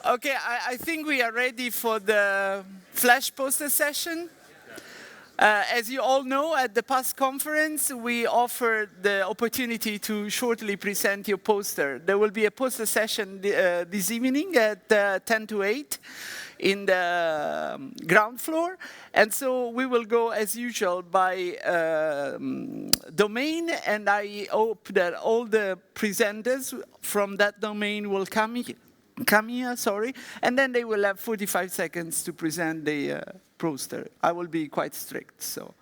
Okay, I think we are ready for the flash poster session. As you all know, at the PASC conference, we offer the opportunity to shortly present your poster. There will be a poster session this evening at 10 to 8 in the ground floor. And so we will go, as usual, by domain, and I hope that all the presenters from that domain will come here, and then they will have 45 seconds to present the poster. I will be quite strict, so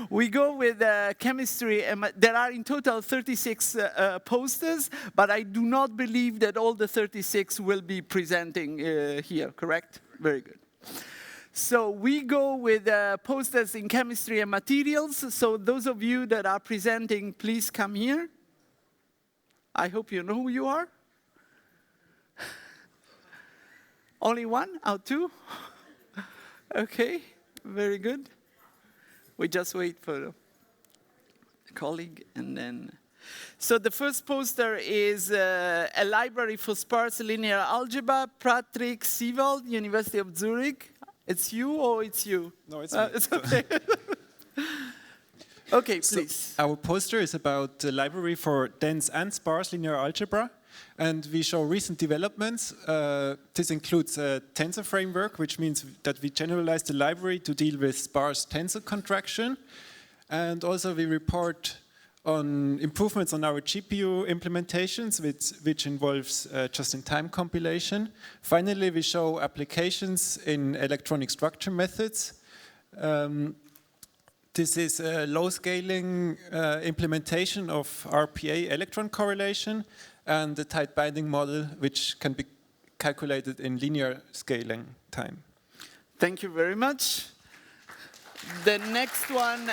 we go with chemistry. There are in total 36 posters, but I do not believe that all the 36 will be presenting here, correct? Very good. So we go with posters in chemistry and materials. So those of you that are presenting, please come here. I hope you know who you are. Only one out two? Okay, very good. We just wait for a colleague and then. So the first poster is a library for sparse linear algebra, Patrick Siewald, University of Zurich. It's you or it's you? No, it's me. It's okay. Okay, please. So our poster is about the library for dense and sparse linear algebra. And we show recent developments. This includes a tensor framework, which means that we generalize the library to deal with sparse tensor contraction. And also we report on improvements on our GPU implementations, which involves just-in-time compilation. Finally, we show applications in electronic structure methods. This is a low-scaling implementation of RPA electron correlation and the tight binding model, which can be calculated in linear scaling time. Thank you very much. The next one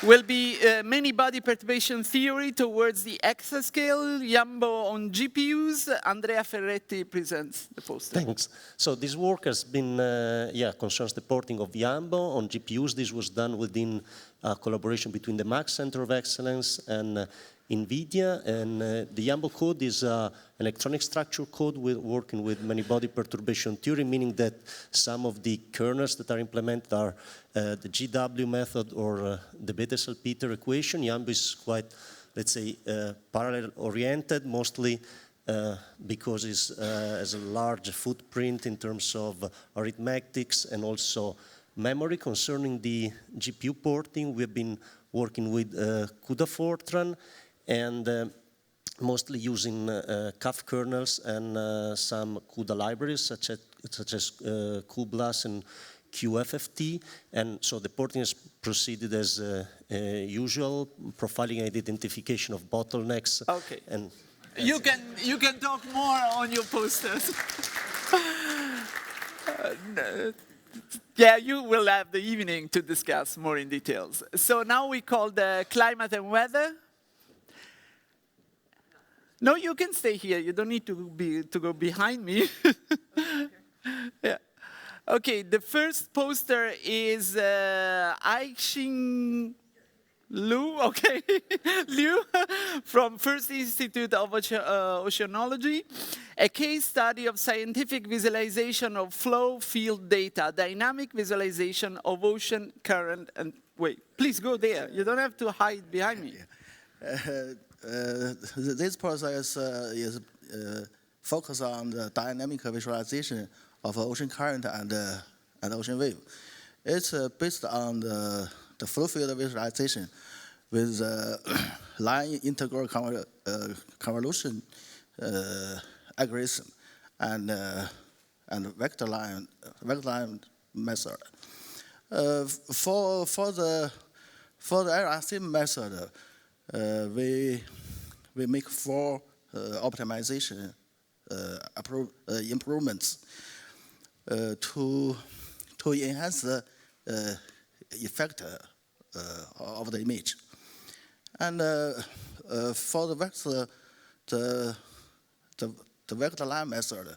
will be many-body perturbation theory towards the exascale. Ambo on GPUs. Andrea Ferretti presents the poster. Thanks. So this work has been, concerns the porting of Ambo on GPUs. This was done within a collaboration between the Max Center of Excellence and NVIDIA, and the Ambo code is electronic structure code working with many-body perturbation theory, meaning that some of the kernels that are implemented are the GW method or the Bethe-Salpeter equation. Ambo is quite, let's say, parallel-oriented, mostly because it has a large footprint in terms of arithmetics and also memory. Concerning the GPU porting, we have been working with CUDA Fortran, and mostly using CAF kernels and some CUDA libraries such as QBLAS and QFFT. And so the porting has proceeded as usual, profiling and identification of bottlenecks. Okay. And you can talk more on your posters. Yeah, you will have the evening to discuss more in details. So now we call the climate and weather. No, you can stay here. You don't need to go behind me. Yeah. Okay, the first poster is Ching Liu, okay, Liu from First Institute of Oceanology, a case study of scientific visualization of flow field data, dynamic visualization of ocean current and wait. Please go there. You don't have to hide behind me. This process is focused on the dynamic visualization of ocean current and ocean wave. It's based on the flow field visualization with line integral convolution algorithm and vector line method. For the LRC method, we make 4 optimization improvements to enhance the effect of the image. And for the vector line method,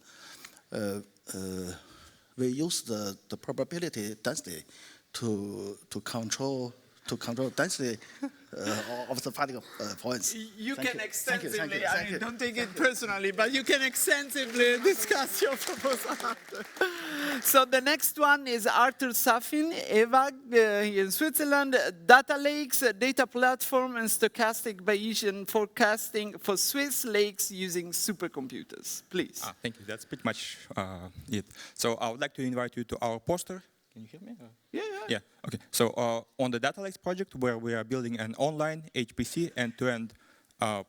we use the probability density to control density of the finding points. You Thank can you. extensively, Thank you. I mean, don't take it personally, but you can extensively discuss your proposal. So the next one is Arthur Safin, EVAG, here in Switzerland, data lakes, data platform, and stochastic Bayesian forecasting for Swiss lakes using supercomputers. Please. Thank you. That's pretty much it. So I would like to invite you to our poster. Can you hear me? Yeah. Okay. So on the Data Lakes project, where we are building an online HPC end-to-end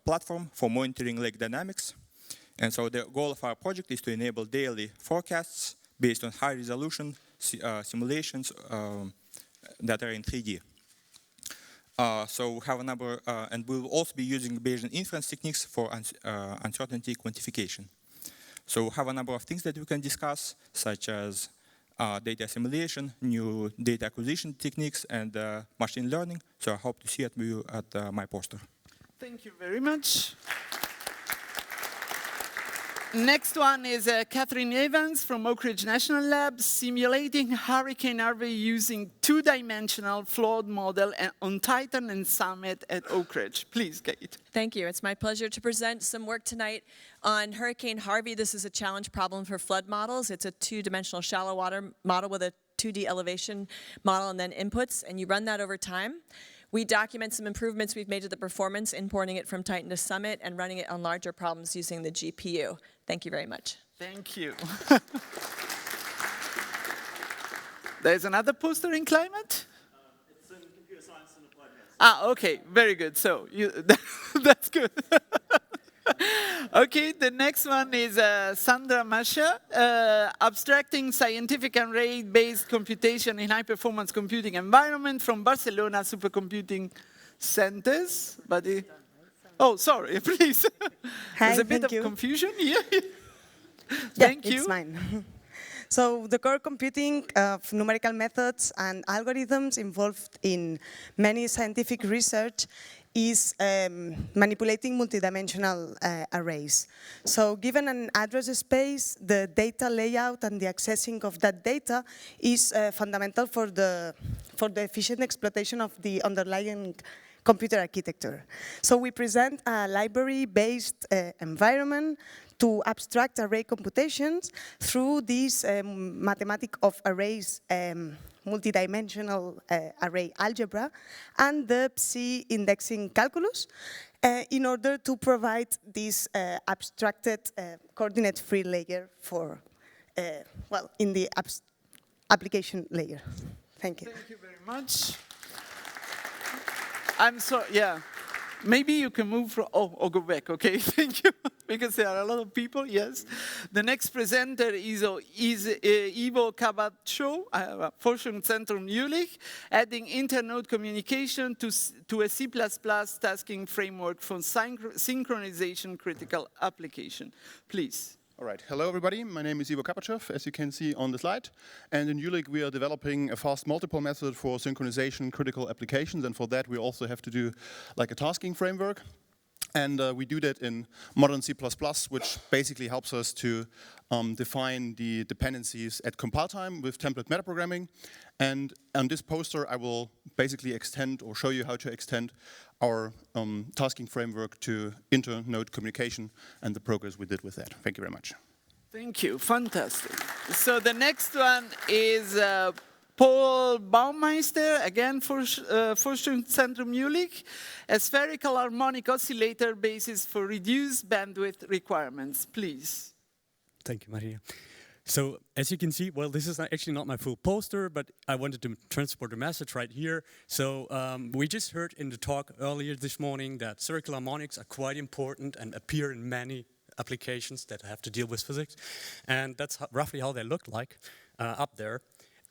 platform for monitoring lake dynamics. And so the goal of our project is to enable daily forecasts based on high-resolution simulations that are in 3D. So we have a number, and we'll also be using Bayesian inference techniques for uncertainty quantification. So we have a number of things that we can discuss, such as data assimilation, new data acquisition techniques, and machine learning. So I hope to see you at my poster. Thank you very much. Next one is Catherine Evans from Oak Ridge National Lab, simulating Hurricane Harvey using two-dimensional flawed model on Titan and Summit at Oak Ridge. Please, Kate. Thank you. It's my pleasure to present some work tonight on Hurricane Harvey. This is a challenge problem for flood models. It's a two-dimensional shallow water model with a 2D elevation model and then inputs, and you run that over time. We document some improvements we've made to the performance, importing it from Titan to Summit and running it on larger problems using the GPU. Thank you very much. Thank you. There's another poster in climate? It's in computer science and applied maths. Okay, very good. So that's good. Okay, the next one is Sandra Masha, abstracting scientific array-based computation in high-performance computing environment from Barcelona Supercomputing Centers. Oh, sorry, please. There's a bit of confusion here. Thank you. It's mine. So the core computing of numerical methods and algorithms involved in many scientific research is manipulating multidimensional arrays. So given an address space, the data layout and the accessing of that data is fundamental for the efficient exploitation of the underlying computer architecture. So we present a library-based environment to abstract array computations through this mathematic of arrays multidimensional array algebra and the PSC indexing calculus in order to provide this abstracted coordinate-free layer for, well, in the application layer. Thank you. Thank you very much. I'm sorry, yeah. Maybe you can move from, or go back, okay, thank you. Because there are a lot of people, yes. The next presenter is Ivo Cabacho, Forschungszentrum Jülich, adding internode communication to a C++ tasking framework for synchronization critical application. Please. All right, hello everybody, my name is Ivo Kapachev, as you can see on the slide. And in Jülich we are developing a fast multiple method for synchronization critical applications, and for that we also have to do like a tasking framework. And we do that in modern C++, which basically helps us to define the dependencies at compile time with template metaprogramming. And on this poster, I will basically extend or show you how to extend our tasking framework to internode communication and the progress we did with that. Thank you very much. Thank you, fantastic. So the next one is Paul Baumeister, again for Forschungszentrum Jülich, a spherical harmonic oscillator basis for reduced bandwidth requirements. Please. Thank you, Maria. So as you can see, well, this is actually not my full poster, but I wanted to transport a message right here. So we just heard in the talk earlier this morning that circular harmonics are quite important and appear in many applications that have to deal with physics. And that's roughly how they look like up there.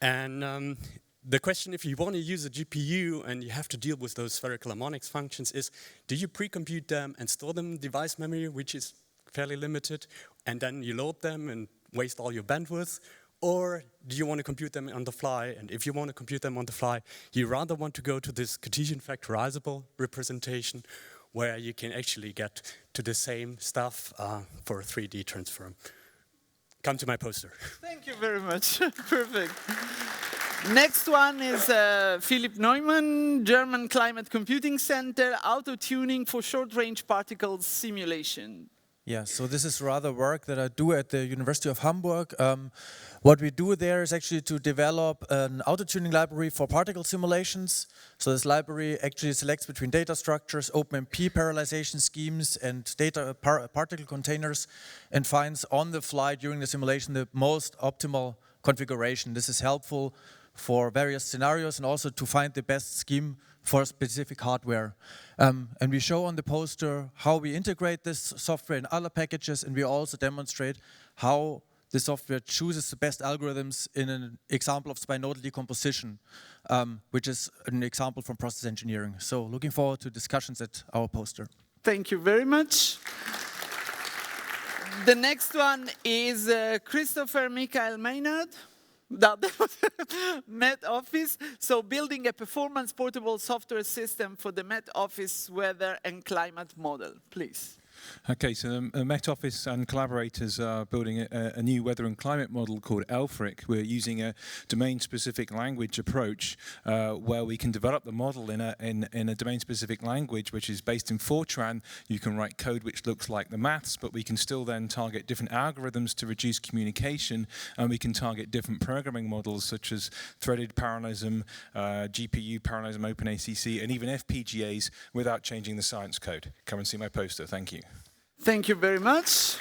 And the question, if you want to use a GPU and you have to deal with those spherical harmonics functions, is do you pre-compute them and store them in device memory, which is fairly limited, and then you load them and waste all your bandwidth? Or do you want to compute them on the fly? And if you want to compute them on the fly, you rather want to go to this Cartesian factorizable representation where you can actually get to the same stuff for a 3D transform. Come to my poster. Thank you very much. Perfect. Next one is Philipp Neumann, German Climate Computing Center, Autotuning for short-range particles simulation. Yeah, so this is rather work that I do at the University of Hamburg. What we do there is actually to develop an autotuning library for particle simulations. So this library actually selects between data structures, OpenMP parallelization schemes, and data particle containers, and finds on the fly during the simulation the most optimal configuration. This is helpful for various scenarios and also to find the best scheme for specific hardware. And we show on the poster how we integrate this software in other packages, and we also demonstrate how the software chooses the best algorithms in an example of binodal decomposition, which is an example from process engineering. So looking forward to discussions at our poster. Thank you very much. The next one is Christopher Michael Maynard. That was Met Office. So building a performance portable software system for the Met Office weather and climate model, please. Okay, so Met Office and collaborators are building a new weather and climate model called ELFRIC. We're using a domain-specific language approach where we can develop the model in a domain-specific language which is based in Fortran. You can write code which looks like the maths, but we can still then target different algorithms to reduce communication, and we can target different programming models such as threaded parallelism, GPU parallelism, OpenACC, and even FPGAs without changing the science code. Come and see my poster. Thank you. Thank you very much.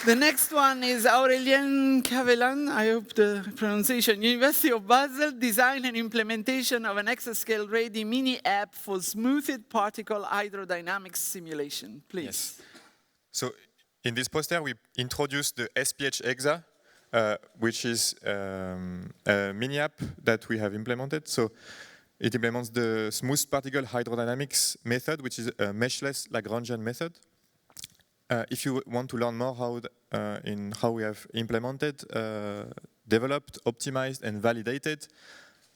The next one is Aurélien Cavelan, I hope the pronunciation, University of Basel, design and implementation of an exascale-ready mini app for smoothed particle hydrodynamics simulation. Please. Yes. So in this poster, we introduced the SPH Exa, which is a mini app that we have implemented. So it implements the smooth particle hydrodynamics method, which is a meshless Lagrangian method. If you want to learn more how we have implemented, developed, optimized, and validated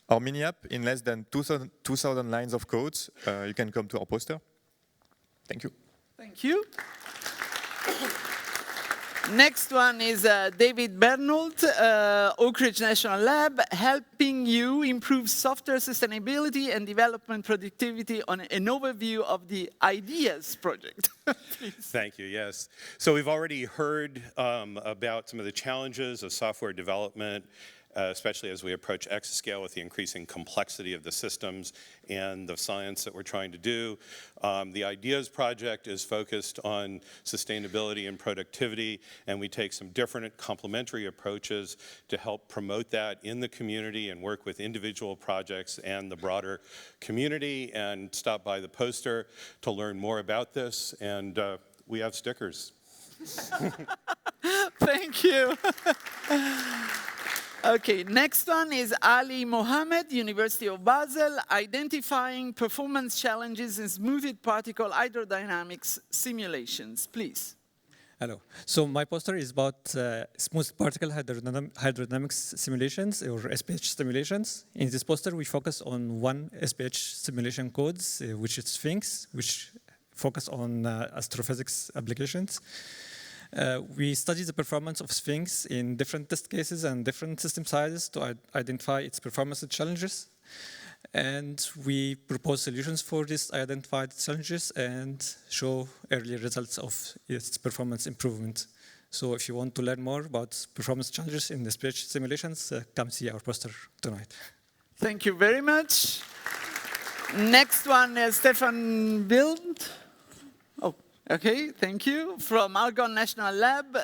our mini app in less than 2,000 lines of code, you can come to our poster. Thank you. Thank you. Next one is David Bernold, Oak Ridge National Lab, helping you improve software sustainability and development productivity on an overview of the IDEAS project. Thank you, yes. So we've already heard about some of the challenges of software development, especially as we approach exascale with the increasing complexity of the systems and the science that we're trying to do. The IDEAS project is focused on sustainability and productivity, and we take some different complementary approaches to help promote that in the community and work with individual projects and the broader community, and stop by the poster to learn more about this, and we have stickers. Thank you. Okay, next one is Ali Mohammed, University of Basel, identifying performance challenges in smoothed particle hydrodynamics simulations. Please. Hello. So my poster is about smooth particle hydrodynamics simulations, or SPH simulations. In this poster, we focus on one SPH simulation codes, which is Sphinx, which focus on astrophysics applications. We study the performance of Sphinx in different test cases and different system sizes to identify its performance challenges. And we propose solutions for these identified challenges and show early results of its performance improvement. So if you want to learn more about performance challenges in the SPH simulations, come see our poster tonight. Thank you very much. Next one is Stefan Wild. Okay, thank you. From Argonne National Lab,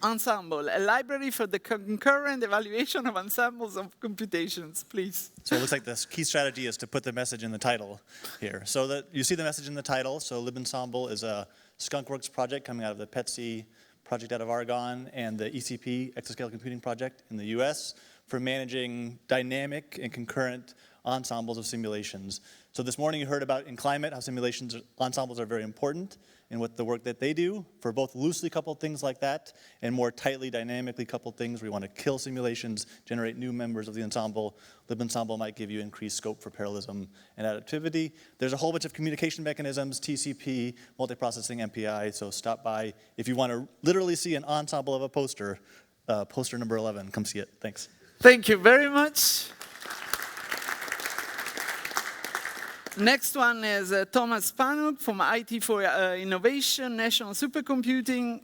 Ensemble, a library for the concurrent evaluation of ensembles of computations, please. So it looks like the key strategy is to put the message in the title here. So that you see the message in the title. So libensemble is a skunkworks project coming out of the PETSI project out of Argonne and the ECP, Exascale Computing Project in the US, for managing dynamic and concurrent ensembles of simulations. So this morning you heard about in climate how ensembles are very important in what the work that they do for both loosely coupled things like that and more tightly dynamically coupled things where you want to kill simulations, generate new members of the ensemble. Libensemble might give you increased scope for parallelism and additivity. There's a whole bunch of communication mechanisms, TCP, multiprocessing, MPI, so stop by. If you want to literally see an ensemble of a poster, poster number 11, come see it. Thanks. Thank you very much. Next one is Thomas Panuk from IT for Innovation, National Supercomputing,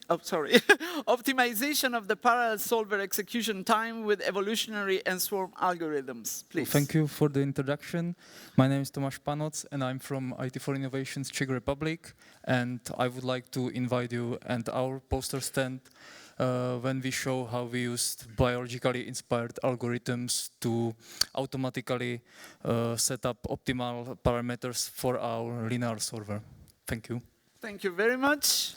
optimization of the parallel solver execution time with evolutionary and swarm algorithms. Please. Thank you for the introduction. My name is Tomáš Panoc and I'm from IT for Innovations, Czech Republic. And I would like to invite you and our poster stand when we show how we used biologically inspired algorithms to automatically set up optimal parameters for our linear solver. Thank you. Thank you very much.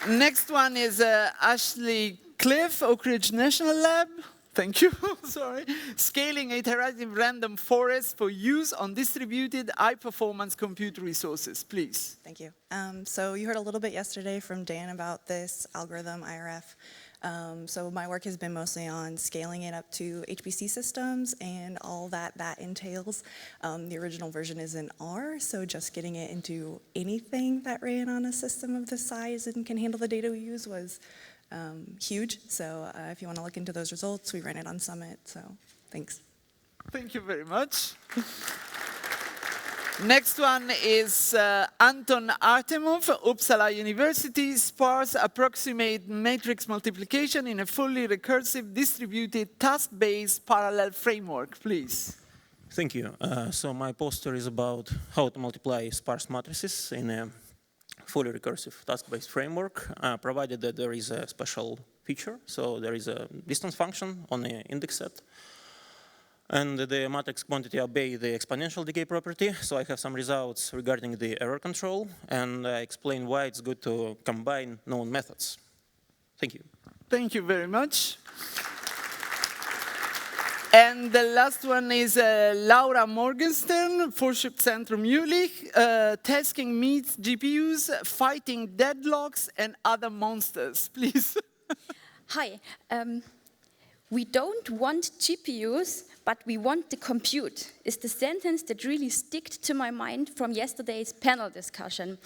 Next one is Ashley Cliff, Oak Ridge National Lab. Thank you, sorry. Scaling iterative random forests for use on distributed high-performance compute resources, please. Thank you. So you heard a little bit yesterday from Dan about this algorithm, IRF. So my work has been mostly on scaling it up to HPC systems and all that entails. The original version is in R, so just getting it into anything that ran on a system of this size and can handle the data we use was huge. So if you want to look into those results, we ran it on Summit, so thanks. Thank you very much. Next one is Anton Artemov, Uppsala University, sparse approximate matrix multiplication in a fully recursive distributed task-based parallel framework, please. Thank you. So my poster is about how to multiply sparse matrices in a fully recursive task-based framework, provided that there is a special feature. So there is a distance function on the index set. And the matrix quantity obey the exponential decay property. So I have some results regarding the error control, and I explain why it's good to combine known methods. Thank you. Thank you very much. And the last one is Laura Morgenstern, Forschungszentrum Jülich, tasking meets GPUs, fighting deadlocks and other monsters. Please. Hi. We don't want GPUs, but we want the compute, is the sentence that really sticked to my mind from yesterday's panel discussion.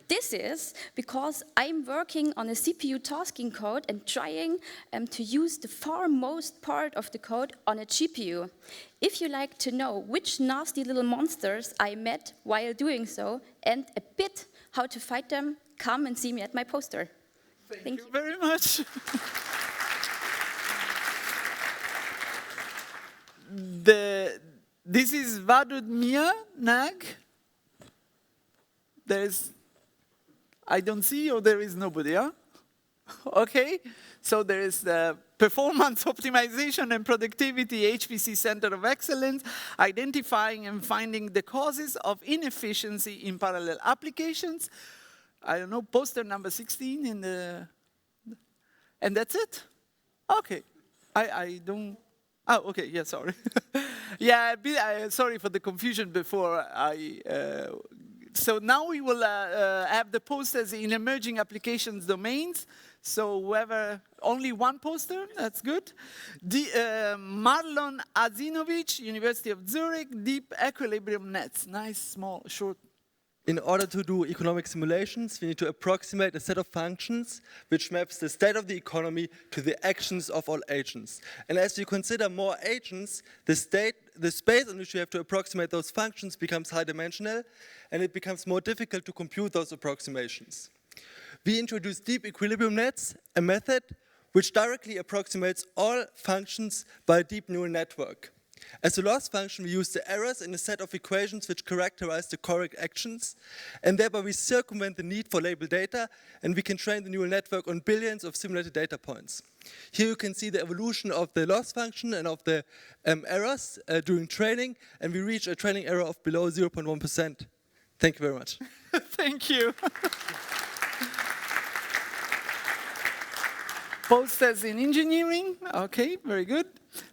This is because I'm working on a CPU tasking code and trying to use the foremost part of the code on a GPU. If you like to know which nasty little monsters I met while doing so and a bit how to fight them, come and see me at my poster. Thank you very much. This is Vadud Nag. I don't see, or there is nobody, huh? Okay, so there is the Performance Optimization and Productivity HPC Center of Excellence, identifying and finding the causes of inefficiency in parallel applications. I don't know, poster number 16 in the, and that's it? Okay, I don't, oh, okay, yeah, sorry. Yeah, sorry for the confusion before so now we will have the posters in emerging applications domains. So whoever, only one poster, that's good. Marlon Azinovic, University of Zurich, Deep Equilibrium Nets. Nice, small, short. In order to do economic simulations, we need to approximate a set of functions which maps the state of the economy to the actions of all agents. And as you consider more agents, the space in which you have to approximate those functions becomes high-dimensional, and it becomes more difficult to compute those approximations. We introduce deep equilibrium nets, a method which directly approximates all functions by a deep neural network. As a loss function, we use the errors in a set of equations which characterize the correct actions, and thereby we circumvent the need for labeled data, and we can train the neural network on billions of simulated data points. Here you can see the evolution of the loss function and of the errors during training, and we reach a training error of below 0.1%. Thank you very much. Thank you. Posters in engineering, okay, very good.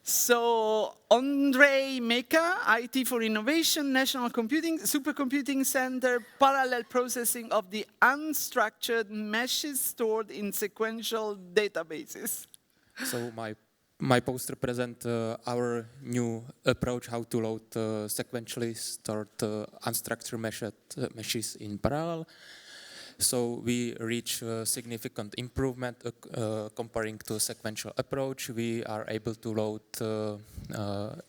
So Andrei Meka, IT for Innovation, National Supercomputing Center, parallel processing of the unstructured meshes stored in sequential databases. So my poster presents our new approach how to load sequentially stored unstructured meshes in parallel. So we reach significant improvement comparing to a sequential approach. We are able to load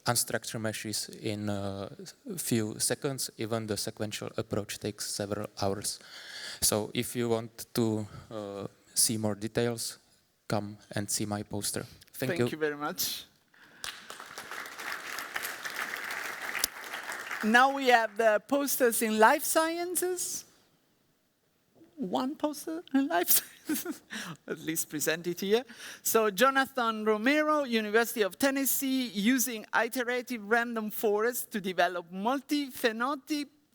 unstructured meshes in a few seconds. Even the sequential approach takes several hours. So if you want to see more details, come and see my poster. Thank you. Thank you very much. Now we have the posters in life sciences. One poster in life sciences, at least presented here. So Jonathan Romero, University of Tennessee, using iterative random forest to develop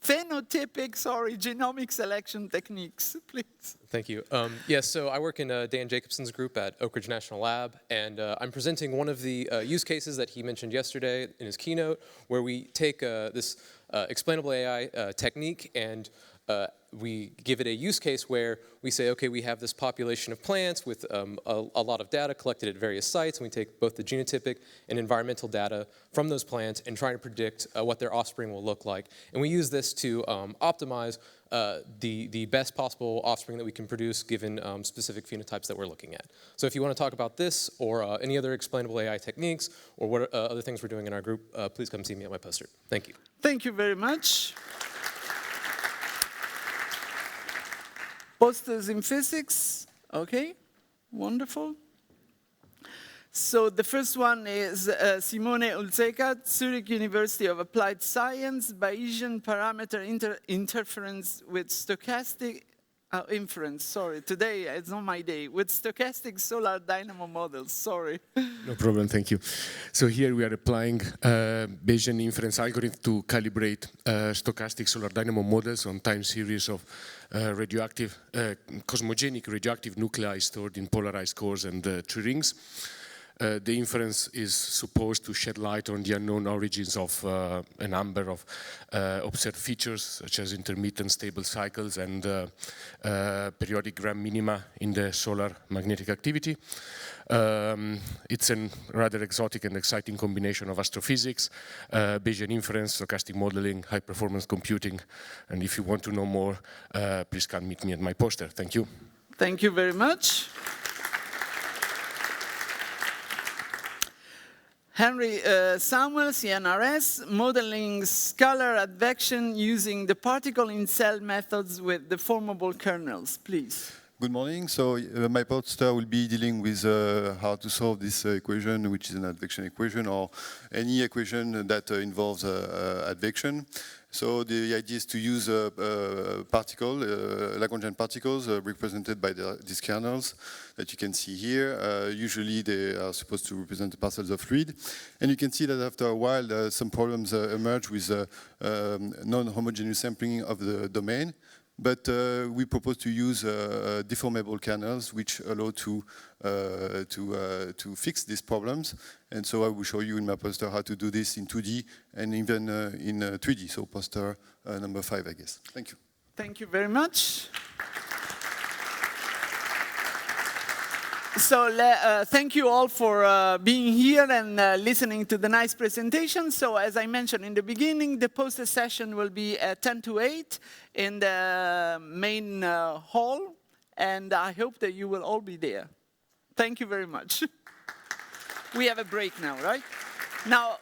phenotypic genomic selection techniques, please. Thank you. Yes, so I work in Dan Jacobson's group at Oak Ridge National Lab, and I'm presenting one of the use cases that he mentioned yesterday in his keynote, where we take this explainable AI technique and we give it a use case where we say, okay, we have this population of plants with a lot of data collected at various sites, and we take both the genotypic and environmental data from those plants and try to predict what their offspring will look like. And we use this to optimize the best possible offspring that we can produce given specific phenotypes that we're looking at. So if you want to talk about this or any other explainable AI techniques or what other things we're doing in our group, please come see me at my poster. Thank you. Thank you very much. Posters in physics, okay, wonderful. So the first one is Simone Ulzeca, Zurich University of Applied Science, Bayesian parameter interference with stochastic inference, sorry, today it's not my day, with stochastic solar dynamo models, sorry. No problem, thank you. So here we are applying Bayesian inference algorithm to calibrate stochastic solar dynamo models on time series of radioactive, cosmogenic radioactive nuclei stored in polarized cores and tree rings. The inference is supposed to shed light on the unknown origins of a number of observed features, such as intermittent stable cycles and periodic gram minima in the solar magnetic activity. It's a rather exotic and exciting combination of astrophysics, Bayesian inference, stochastic modeling, high-performance computing. And if you want to know more, please come meet me at my poster. Thank you. Thank you very much. Henry Samuels, CNRS, modeling scalar advection using the particle-in-cell methods with deformable kernels, please. Good morning. So my poster will be dealing with how to solve this equation, which is an advection equation, or any equation that involves advection. So the idea is to use Lagrangian particles represented by these kernels that you can see here. Usually they are supposed to represent the parcels of fluid. And you can see that after a while some problems emerge with non-homogeneous sampling of the domain. But we propose to use deformable kernels, which allow to fix these problems. And so I will show you in my poster how to do this in 2D and even in 3D. So poster number 5, I guess. Thank you. Thank you very much. So thank you all for being here and listening to the nice presentation. So as I mentioned in the beginning, the poster session will be at 10 to 8 in the main hall. And I hope that you will all be there. Thank you very much. We have a break now, right? Now.